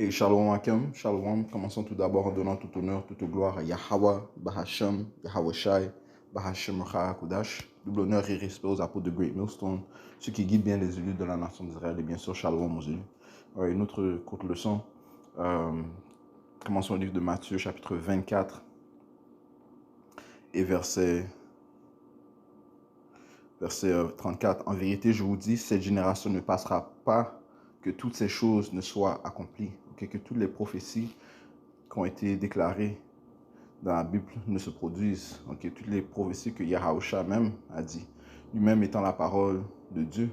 Et Shalom Akem, Shalom, commençons tout d'abord en donnant tout honneur, toute gloire à Yahweh, Bahashem, Yahweh Shai, Bahashem Kodash. Double honneur et respect aux apôtres de Great Millstone, ceux qui guident bien les élus de la nation d'Israël et bien sûr Shalom aux élus. Une autre courte leçon, commençons le livre de Matthieu, chapitre 24 et verset 34. En vérité, je vous dis, cette génération ne passera pas que toutes ces choses ne soient accomplies, que toutes les prophéties qui ont été déclarées dans la Bible ne se produisent. Toutes les prophéties que Yahusha même a dit, lui-même étant la parole de Dieu.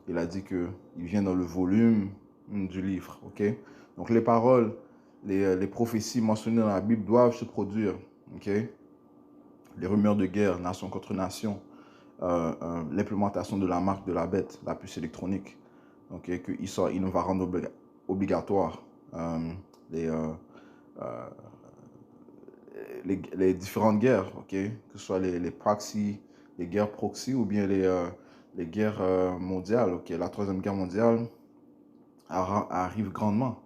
Il a dit qu'il vient dans le volume du livre. Donc les paroles, les prophéties mentionnées dans la Bible doivent se produire. Les rumeurs de guerre, nation contre nation, l'implémentation de la marque de la bête, la puce électronique, il nous va rendre obligatoire les différentes guerres, que ce soit les proxy, les guerres proxy ou bien les guerres mondiales. La troisième guerre mondiale arrive grandement.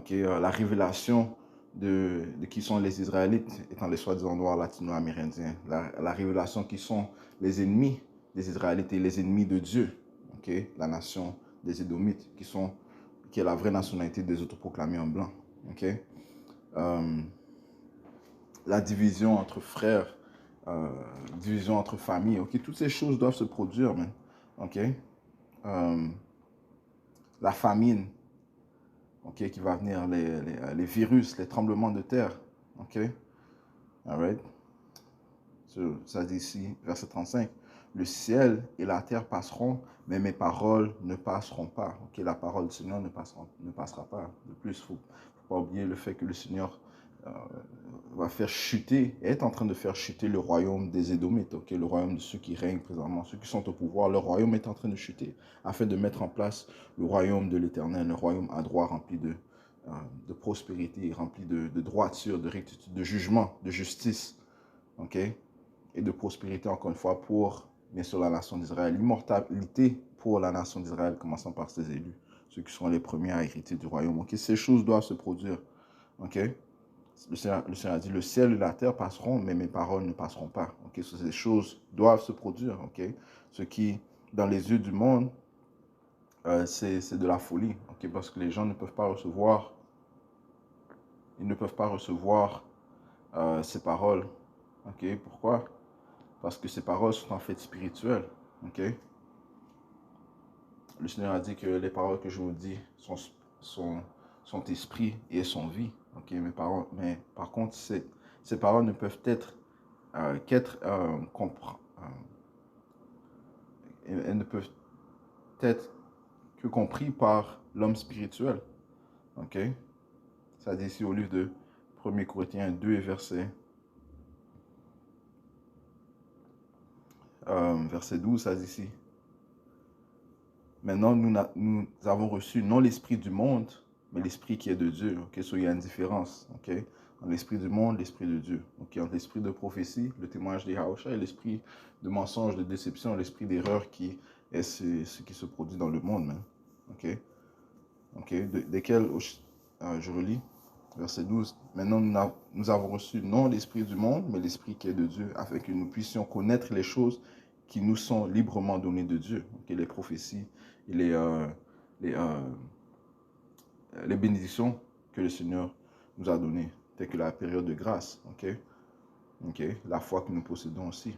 La révélation de qui sont les Israélites, étant les soi-disant noirs latino-amérindiens, la révélation qui sont les ennemis des Israélites et les ennemis de Dieu, la nation des Édomites, qui est la vraie nationalité des autoproclamés en blanc. La division entre frères, division entre familles, toutes ces choses doivent se produire, man. La famine, qui va venir, les virus, les tremblements de terre, alright. Ça dit ici, verset 35, le ciel et la terre passeront, mais mes paroles ne passeront pas. La parole du Seigneur ne passera pas. De plus, il ne faut pas oublier le fait que le Seigneur va faire chuter, est en train de faire chuter le royaume des Édomites, le royaume de ceux qui règnent présentement, ceux qui sont au pouvoir. Le royaume est en train de chuter afin de mettre en place le royaume de l'Éternel, le royaume à droit rempli de prospérité, rempli de droiture, de rectitude, de jugement, de justice, et de prospérité, encore une fois, pour, bien sûr, la nation d'Israël. L'immortalité pour la nation d'Israël, commençant par ses élus, ceux qui seront les premiers à hériter du royaume. Ces choses doivent se produire. Le Seigneur a dit, le ciel et la terre passeront, mais mes paroles ne passeront pas. Ces choses doivent se produire. Ce qui, dans les yeux du monde, c'est de la folie. Parce que les gens ne peuvent pas recevoir, ils ne peuvent pas recevoir ces paroles. Pourquoi? Parce que ces paroles sont en fait spirituelles. Le Seigneur a dit que les paroles que je vous dis sont esprit et sont vie. Mais par contre, ces paroles ne peuvent être elles ne peuvent être que comprises par l'homme spirituel. Ça dit ici au livre de 1 Corinthiens 2 et verset 12, ça dit ici. Maintenant, nous avons reçu non l'esprit du monde, mais l'esprit qui est de Dieu. So, il y a une différence. Entre l'esprit du monde, l'esprit de Dieu. Entre l'esprit de prophétie, le témoignage des Yahusha, et l'esprit de mensonge, de déception, l'esprit d'erreur qui est ce qui se produit dans le monde. Man. Desquels, je relis, verset 12. Maintenant, nous avons reçu non l'esprit du monde, mais l'esprit qui est de Dieu, afin que nous puissions connaître les choses qui nous sont librement données de Dieu. Les prophéties et les bénédictions que le Seigneur nous a données, telles que la période de grâce. La foi que nous possédons aussi.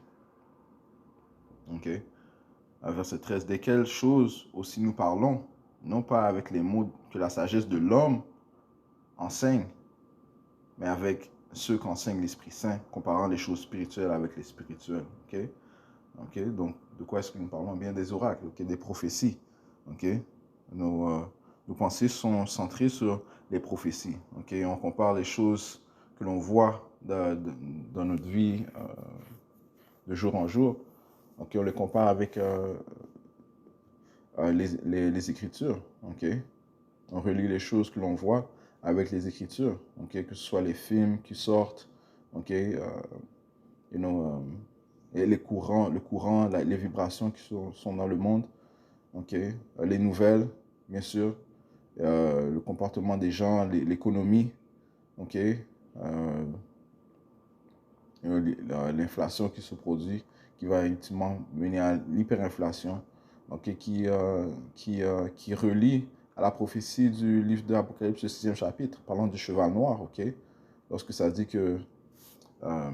Verset 13. Desquelles choses aussi nous parlons, non pas avec les mots que la sagesse de l'homme enseigne, mais avec ceux qu'enseigne l'Esprit Saint, comparant les choses spirituelles avec les spirituelles. Donc, de quoi est-ce que nous parlons? Bien des oracles, des prophéties. Nos pensées sont centrées sur les prophéties. On compare les choses que l'on voit dans notre vie de jour en jour. On les compare avec les Écritures. On relie les choses que l'on voit avec les Écritures. Que ce soit les films qui sortent, et les courants, les vibrations qui sont dans le monde, les nouvelles, bien sûr, le comportement des gens, l'économie, ok, l'inflation qui se produit, qui va ultimement mener à l'hyperinflation, ok, qui relie à la prophétie du livre de l'Apocalypse, le 6e chapitre, parlant du cheval noir, ok, lorsque ça dit que, en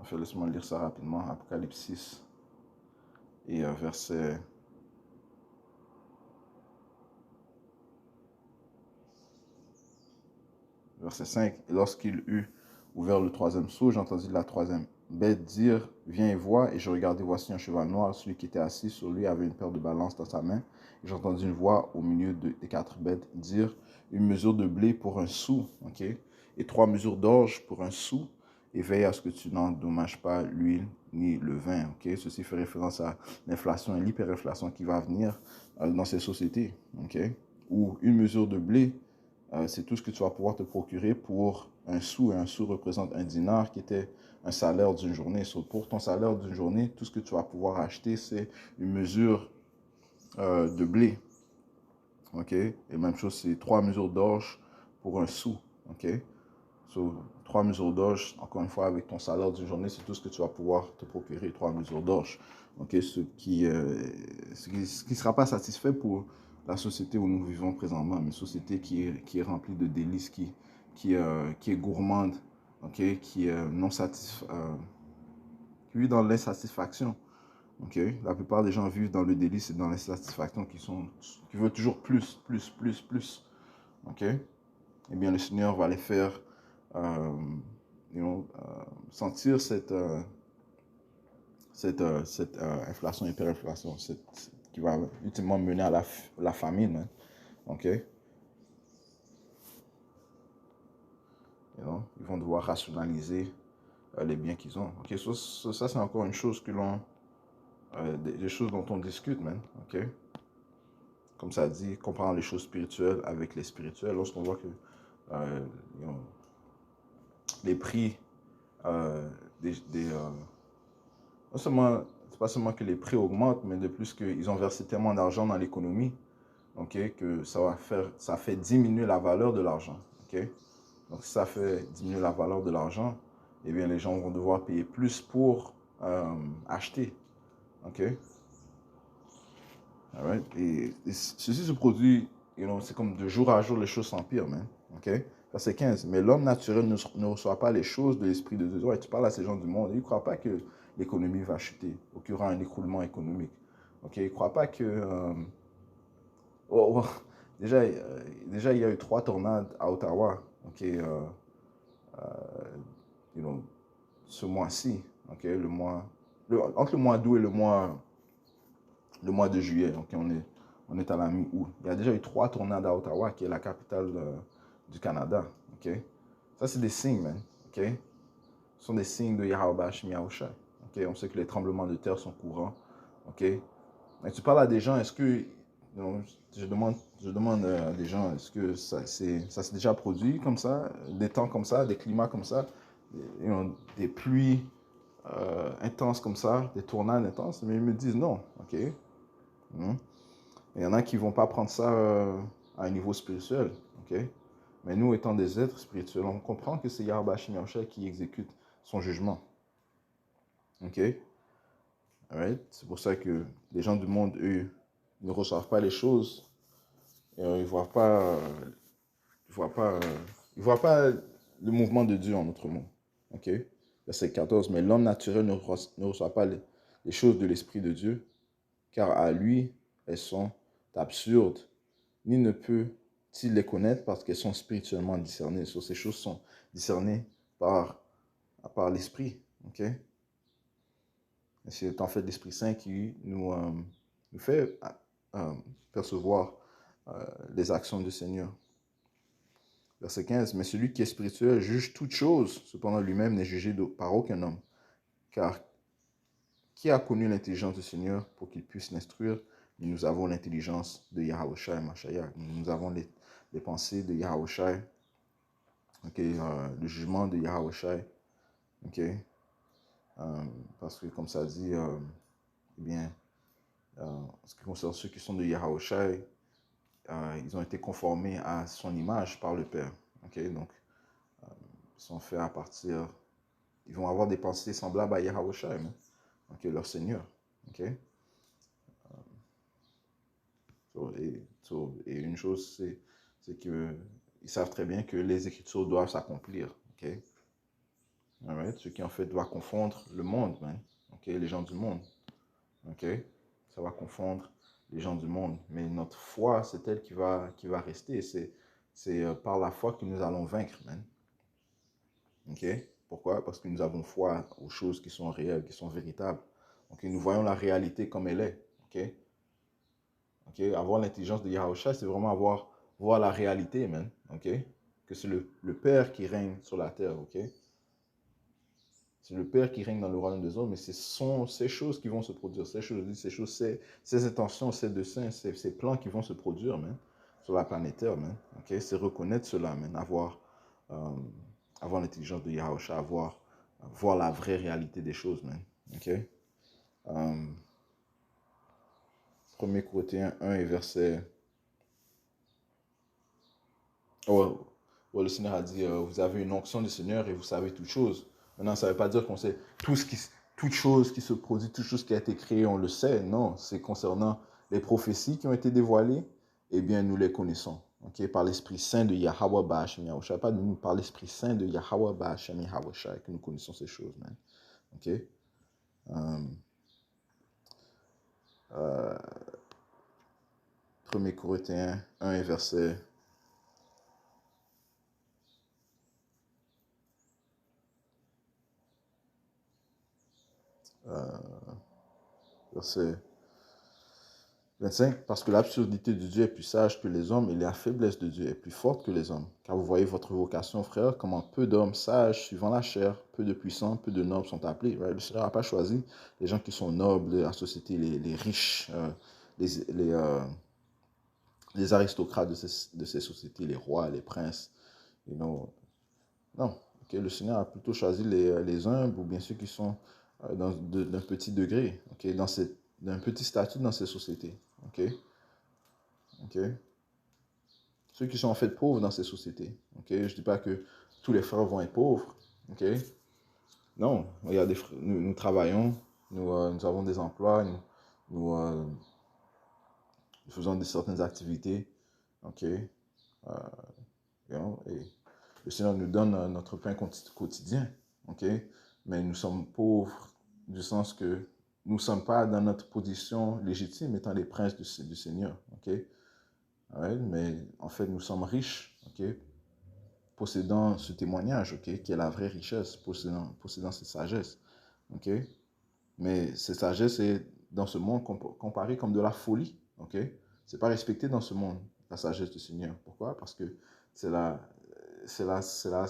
fait, laisse-moi lire ça rapidement, Apocalypse 6 et verset 5, et lorsqu'il eut ouvert le troisième sceau, j'entendis la troisième bête dire, viens et vois, et je regardai, voici un cheval noir, celui qui était assis sur lui avait une paire de balances dans sa main, et j'entendis une voix au milieu des quatre bêtes dire, une mesure de blé pour un sou, ok, et 3 mesures d'orge pour un sou, et veille à ce que tu n'endommages pas l'huile ni le vin, ok, ceci fait référence à l'inflation et l'hyperinflation qui va venir dans ces sociétés, ok, ou une mesure de blé, c'est tout ce que tu vas pouvoir te procurer pour un sou. Et un sou représente un dinar qui était un salaire d'une journée. Pour ton salaire d'une journée, tout ce que tu vas pouvoir acheter, c'est une mesure de blé. OK? Et même chose, c'est 3 mesures d'orge pour un sou. OK? So, 3 mesures d'orge, encore une fois, avec ton salaire d'une journée, c'est tout ce que tu vas pouvoir te procurer, 3 mesures d'orge. OK? Ce qui sera pas satisfait pour la société où nous vivons présentement, une société qui est remplie de délices, qui est gourmande, OK? Qui est non qui vit dans l'insatisfaction. OK? La plupart des gens vivent dans le délice et dans l'insatisfaction qui veulent toujours plus, plus, plus, plus. OK? Eh bien, le Seigneur va les faire euh, sentir cette inflation, hyperinflation, qui va ultimement mener à la famine. Hein. OK? Ils vont devoir rationaliser les biens qu'ils ont. OK? Ça c'est encore une chose des choses dont on discute, man. OK? Comme ça dit, comparant les choses spirituelles avec les spirituelles, lorsqu'on voit que euh, les prix non seulement, c'est pas seulement que les prix augmentent, mais de plus qu'ils ont versé tellement d'argent dans l'économie, ok, que ça fait diminuer la valeur de l'argent, ok. Donc si ça fait diminuer la valeur de l'argent, eh bien les gens vont devoir payer plus pour acheter, ok. Alright? Et ceci se produit, c'est comme de jour à jour les choses s'empirent, man, ok. Verset 15. Mais l'homme naturel ne reçoit pas les choses de l'Esprit de Dieu. Ouais, tu parles à ces gens du monde, ils ne croient pas que l'économie va chuter, ou qu'il y aura un écroulement économique. Ok, ils ne croient pas que... oh, oh, déjà, il y a eu 3 tornades à Ottawa, ok, you know, ce mois-ci, ok, entre le mois d'août et le mois de juillet, ok, on est à la mi-août. Il y a déjà eu 3 tornades à Ottawa, qui est la capitale du Canada, ok. Ça, c'est des signes, man, ok. Ce sont des signes de Yahweh Shem Yahushai. Okay? On sait que les tremblements de terre sont courants. Okay? Mais tu parles à des gens, est-ce que. Je demande à des gens, est-ce que ça s'est déjà produit comme ça, des temps comme ça, des climats comme ça, des pluies intenses comme ça, des tornades intenses? Mais ils me disent non. OK? Il y en a qui ne vont pas prendre ça à un niveau spirituel. OK? Mais nous, étant des êtres spirituels, on comprend que c'est Yahweh Shem Yahushai qui exécute son jugement. OK? Alright? C'est pour ça que les gens du monde, eux, ne reçoivent pas les choses. Et, ils ne voient pas, ils voient pas le mouvement de Dieu en notre monde. OK? Verset 14. Mais l'homme naturel ne reçoit pas les choses de l'Esprit de Dieu, car à lui, elles sont absurdes, ni ne peut-il les connaître parce qu'elles sont spirituellement discernées. Ces choses sont discernées par l'Esprit. OK? C'est en fait l'Esprit Saint qui nous fait percevoir les actions du Seigneur. Verset 15. Mais celui qui est spirituel juge toutes choses, cependant lui-même n'est jugé par aucun homme. Car qui a connu l'intelligence du Seigneur pour qu'il puisse l'instruire? Nous avons l'intelligence de Yahushua et Mashiach. Nous avons les pensées de Yahushua, okay, le jugement de Yahushua. Okay? Parce que comme ça dit, eh bien, en ce qui concerne ceux qui sont de Yahushua, ils ont été conformés à son image par le Père. Ok, donc, ils sont faits à partir, ils vont avoir des pensées semblables à Yahweh Shai, hein, ok, leur Seigneur. Ok, et une chose, c'est que ils savent très bien que les Écritures doivent s'accomplir. Ok, alright? Ce qui en fait doit confondre le monde, man. Ok, les gens du monde. Ok, ça va confondre les gens du monde. Mais notre foi, c'est elle qui va rester. C'est par la foi que nous allons vaincre, man. Ok, pourquoi? Parce que nous avons foi aux choses qui sont réelles, qui sont véritables. Ok, nous voyons la réalité comme elle est. Ok, ok, avoir l'intelligence de Yahusha, c'est vraiment voir la réalité, man. Ok, que c'est le Père qui règne sur la terre. Ok, c'est le Père qui règne dans le royaume des hommes, et ce sont ces choses qui vont se produire, ces intentions, ces desseins, ces plans qui vont se produire, man, sur la planète Terre, man. Okay? C'est reconnaître cela, man, euh, avoir l'intelligence de Yahusha, voir la vraie réalité des choses, man. Okay? 1 Corinthiens 1 et verset... Oh, ouais, le Seigneur a dit, vous avez une onction du Seigneur et vous savez toutes choses. Maintenant, ça ne veut pas dire qu'on sait toute chose qui se produit, toute chose qui a été créée, on le sait. Non, c'est concernant les prophéties qui ont été dévoilées, eh bien, nous les connaissons. Okay? Par l'Esprit Saint de Yahweh Ba'Hashem Yahushua. Pas de nous, par l'Esprit Saint de Yahweh Ba'Hashem Yahushua que nous connaissons ces choses, man. OK? Euh, 1 Corinthiens 1 et verset... verset 25, parce que l'absurdité de Dieu est plus sage que les hommes et la faiblesse de Dieu est plus forte que les hommes. Car vous voyez votre vocation, frère, comment peu d'hommes sages, suivant la chair, peu de puissants, peu de nobles sont appelés. Right? Le Seigneur n'a pas choisi les gens qui sont nobles de la société, les riches, les, les, euh, les aristocrates de ces sociétés, les rois, les princes. You know. Non, okay? Le Seigneur a plutôt choisi les humbles ou bien ceux qui sont d'un petit degré, okay? D'un petit statut dans ces sociétés. Okay? Okay? Ceux qui sont en fait pauvres dans ces sociétés. Okay? Je ne dis pas que tous les frères vont être pauvres. Okay? Non, regardez, nous travaillons, nous avons des emplois, nous faisons certaines activités. Okay? Et le Seigneur nous donne notre pain quotidien. Okay? Mais nous sommes pauvres du sens que nous ne sommes pas dans notre position légitime étant les princes du Seigneur. Okay? Right? Mais en fait, nous sommes riches. Okay? Possédant ce témoignage, okay, qui est la vraie richesse, possédant cette sagesse. Okay? Mais cette sagesse est dans ce monde comparée comme de la folie. Okay? Ce n'est pas respecté dans ce monde, la sagesse du Seigneur. Pourquoi? Parce que c'est la, c'est la, c'est la,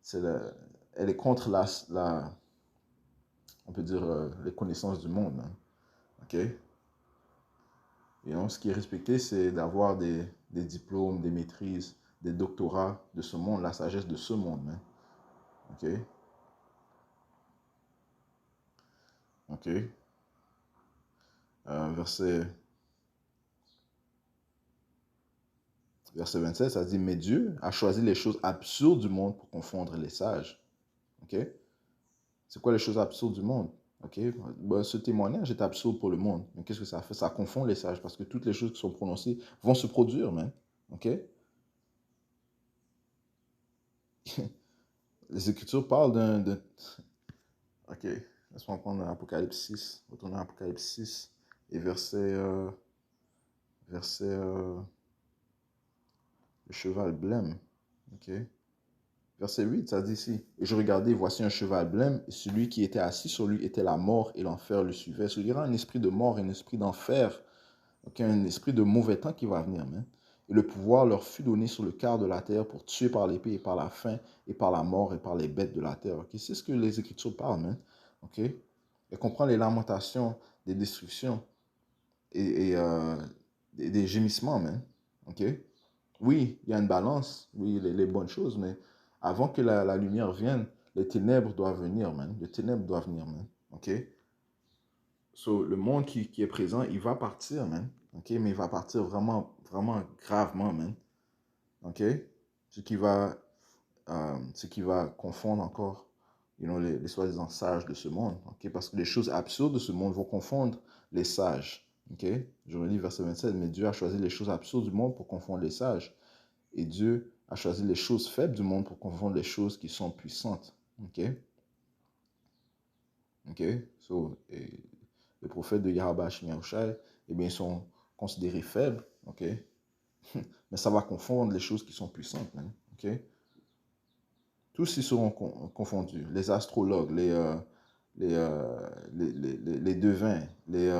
c'est la, elle est contre on peut dire, les connaissances du monde. Hein. Okay? Et donc, ce qui est respecté, c'est d'avoir des diplômes, des maîtrises, des doctorats de ce monde, la sagesse de ce monde. Hein. OK? OK? Verset 27, ça dit, mais Dieu a choisi les choses absurdes du monde pour confondre les sages. OK? C'est quoi les choses absurdes du monde? OK? Ben, ce témoignage est absurde pour le monde. Mais qu'est-ce que ça fait? Ça confond les sages parce que toutes les choses qui sont prononcées vont se produire, même. OK? Les Écritures parlent d'un... OK. Laisse-moi prendre Apocalypse 6. Retourner à Apocalypse 6 et verset le cheval blême. OK? Verset 8, ça dit ici, « Et je regardais, voici un cheval blême, et celui qui était assis sur lui était la mort, et l'enfer le suivait. » Il y aura un esprit de mort, un esprit d'enfer, okay? Un esprit de mauvais temps qui va venir. Hein? Et le pouvoir leur fut donné sur le quart de la terre pour tuer par l'épée, et par la faim, et par la mort, et par les bêtes de la terre. Okay? C'est ce que les Écritures parlent. Hein? Okay? Et comprend les lamentations, des destructions, et des gémissements. Hein? Okay? Oui, il y a une balance, oui, les bonnes choses, mais avant que la lumière vienne, les ténèbres doivent venir, man. Les ténèbres doivent venir, man. OK? So, le monde qui est présent, il va partir, man. OK? Mais il va partir vraiment, vraiment gravement, man. OK? Ce qui va, ce qui va confondre encore, les soi-disant sages de ce monde. OK? Parce que les choses absurdes de ce monde vont confondre les sages. OK? Je relis verset 27. Mais Dieu a choisi les choses absurdes du monde pour confondre les sages. Et Dieu a choisi les choses faibles du monde pour confondre les choses qui sont puissantes. OK? OK? So, les prophètes de Yahweh Shemiaushai, eh bien, ils sont considérés faibles. OK? Mais ça va confondre les choses qui sont puissantes. Hein? OK? Tous ils seront confondus. Les astrologues, les devins, les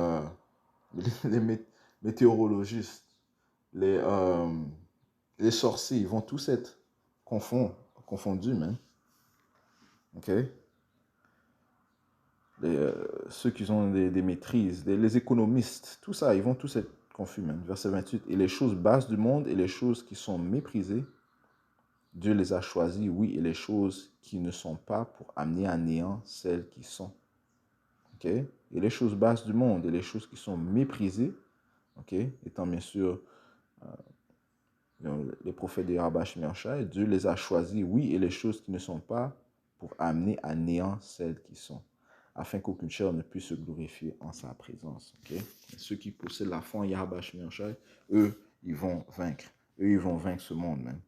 météorologistes, les sorciers, ils vont tous être confondus, man. OK? Ceux qui ont des maîtrises, les économistes, tout ça, ils vont tous être confus, man. Verset 28. Et les choses basses du monde et les choses qui sont méprisées, Dieu les a choisies, oui, et les choses qui ne sont pas pour amener à néant celles qui sont. OK? Et les choses basses du monde et les choses qui sont méprisées, OK? Étant bien sûr les prophètes de Yahweh Shemiaushai, Dieu les a choisis, oui, et les choses qui ne sont pas pour amener à néant celles qui sont, afin qu'aucune chair ne puisse se glorifier en sa présence. Okay? Ceux qui possèdent la foi en Yahweh Shemiaushai, eux, ils vont vaincre. Eux, ils vont vaincre ce monde même.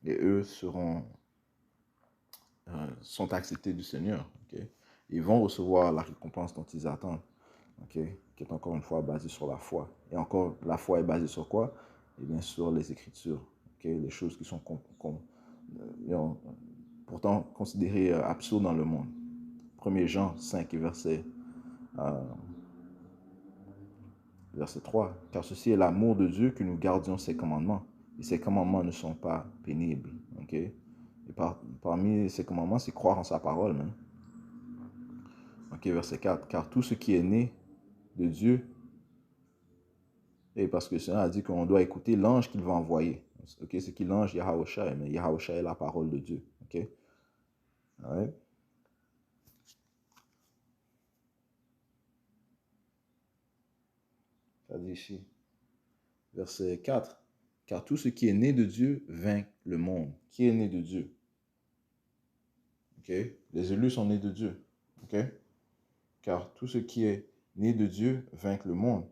Et eux sont acceptés du Seigneur. Okay? Ils vont recevoir la récompense dont ils attendent. Okay? Qui est encore une fois basée sur la foi. Et encore, la foi est basée sur quoi? Et bien sur les Écritures. Okay? Les choses qui sont pourtant considérées absurdes dans le monde. 1 Jean 5 et verset 3. Car ceci est l'amour de Dieu que nous gardions ses commandements. Et ces commandements ne sont pas pénibles. Okay? Et parmi ces commandements, c'est croire en sa parole. Même. Okay, verset 4. Car tout ce qui est né de Dieu, et parce que le Seigneur a dit qu'on doit écouter l'ange qu'il va envoyer. Okay? C'est qui l'ange? Yahawashi. Mais Yahawashi est la parole de Dieu. Okay? All right? Ça dit ici, verset 4. Car tout ce qui est né de Dieu vainc le monde. Qui est né de Dieu? Okay? Les élus sont nés de Dieu. Okay? Car tout ce qui est né de Dieu vainc le monde.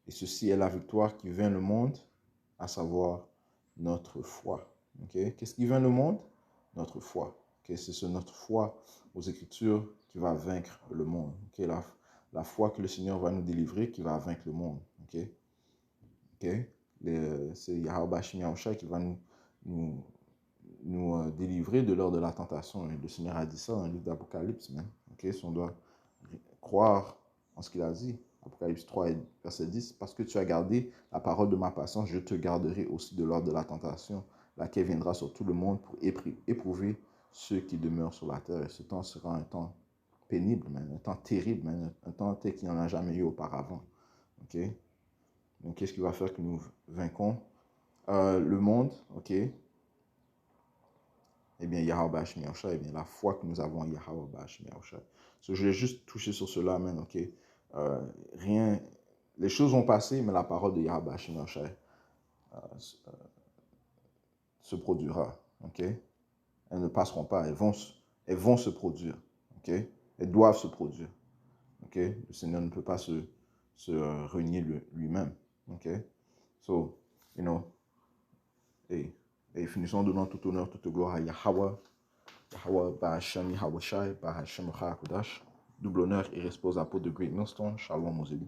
Et ceci est la victoire qui vainc le monde, à savoir notre foi. Okay? Qu'est-ce qui vainc le monde? Notre foi. Okay? C'est notre foi aux Écritures qui va vaincre le monde. Okay? La foi que le Seigneur va nous délivrer qui va vaincre le monde. Okay? Okay? C'est Yahweh Shemiaushai qui va nous délivrer de l'heure de la tentation. Et le Seigneur a dit ça dans le livre d'Apocalypse. Okay? Si on doit croire en ce qu'il a dit. Apocalypse 3, verset 10. Parce que tu as gardé la parole de ma patience, je te garderai aussi de l'heure de la tentation, laquelle viendra sur tout le monde pour éprouver ceux qui demeurent sur la terre. Et ce temps sera un temps pénible, un temps terrible, un temps tel qu'il n'y en a jamais eu auparavant. OK? Donc, qu'est-ce qui va faire que nous vaincons le monde? OK? Eh bien, Yahweh Shemiaushai, eh bien, la foi que nous avons en Yahweh Shemiaushai. So, je vais juste toucher sur cela, man, OK? Rien, les choses vont passer, mais la parole de Yahweh Shemiaushai se produira, OK? Elles ne passeront pas, elles vont se produire, OK? Elles doivent se produire, OK? Le Seigneur ne peut pas se renier lui-même, OK? So, et finissons en donnant tout honneur, toute gloire à Yahweh. Yahweh, Bahashem, Yahweh Shai, Bahashem, Chakodash. Double honneur et respect aux apôtres de Great Millstone. Shalom aux élus.